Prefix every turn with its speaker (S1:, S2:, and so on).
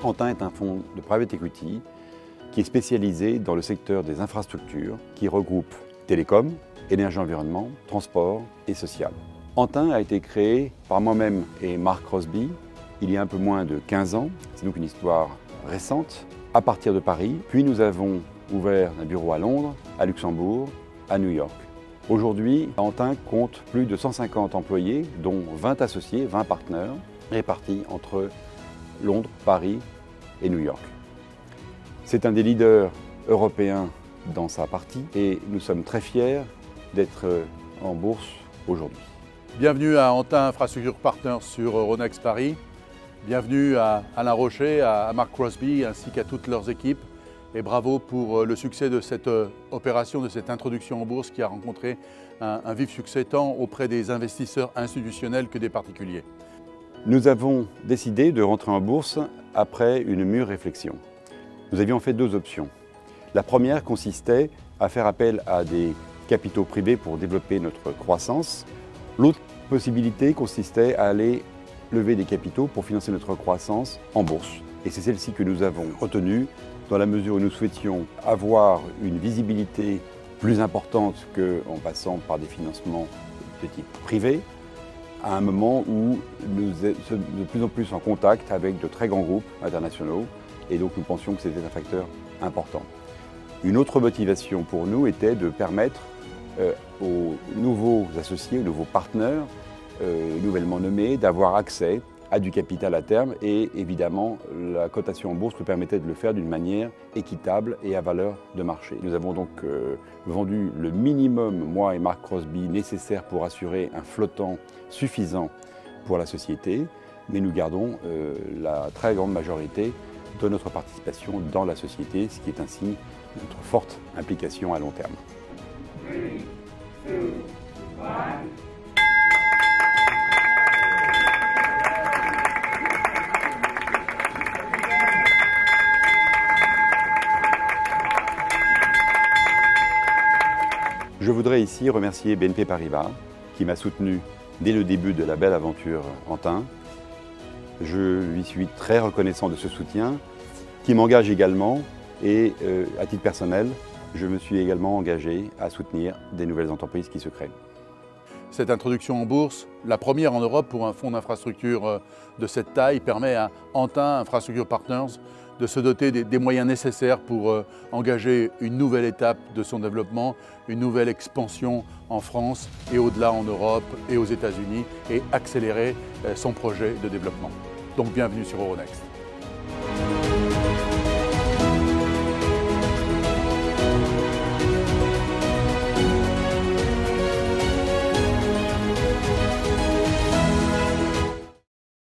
S1: Antin est un fonds de private equity qui est spécialisé dans le secteur des infrastructures, qui regroupe télécom, énergie-environnement, transport et social. Antin a été créé par moi-même et Mark Crosby il y a un peu moins de 15 ans. C'est donc une histoire récente, à partir de Paris. Puis nous avons ouvert un bureau à Londres, à Luxembourg, à New York. Aujourd'hui, Antin compte plus de 150 employés, dont 20 associés, 20 partenaires, répartis entre Londres, Paris et New York. C'est un des leaders européens dans sa partie et nous sommes très fiers d'être en bourse aujourd'hui.
S2: Bienvenue à Antin Infrastructure Partners sur Euronext Paris. Bienvenue à Alain Rocher, à Mark Crosby ainsi qu'à toutes leurs équipes. Et bravo pour le succès de cette opération, de cette introduction en bourse qui a rencontré un vif succès tant auprès des investisseurs institutionnels que des particuliers.
S1: Nous avons décidé de rentrer en bourse après une mûre réflexion. Nous avions fait deux options. La première consistait à faire appel à des capitaux privés pour développer notre croissance. L'autre possibilité consistait à aller lever des capitaux pour financer notre croissance en bourse. Et c'est celle-ci que nous avons retenue dans la mesure où nous souhaitions avoir une visibilité plus importante qu'en passant par des financements de type privé, à un moment où nous sommes de plus en plus en contact avec de très grands groupes internationaux et donc nous pensions que c'était un facteur important. Une autre motivation pour nous était de permettre aux nouveaux associés, aux nouveaux partenaires nouvellement nommés d'avoir accès à du capital à terme et évidemment la cotation en bourse nous permettait de le faire d'une manière équitable et à valeur de marché. Nous avons donc vendu le minimum, moi et Mark Crosby, nécessaire pour assurer un flottant suffisant pour la société, mais nous gardons la très grande majorité de notre participation dans la société, ce qui est un signe de notre forte implication à long terme.
S3: 3, 2, 1.
S1: Je voudrais ici remercier BNP Paribas qui m'a soutenu dès le début de la belle aventure Antin. Je lui suis très reconnaissant de ce soutien qui m'engage également et à titre personnel, je me suis également engagé à soutenir des nouvelles entreprises qui se créent.
S2: Cette introduction en bourse, la première en Europe pour un fonds d'infrastructure de cette taille, permet à Antin Infrastructure Partners de se doter des moyens nécessaires pour engager une nouvelle étape de son développement, une nouvelle expansion en France et au-delà en Europe et aux États-Unis et accélérer son projet de développement. Donc bienvenue sur Euronext.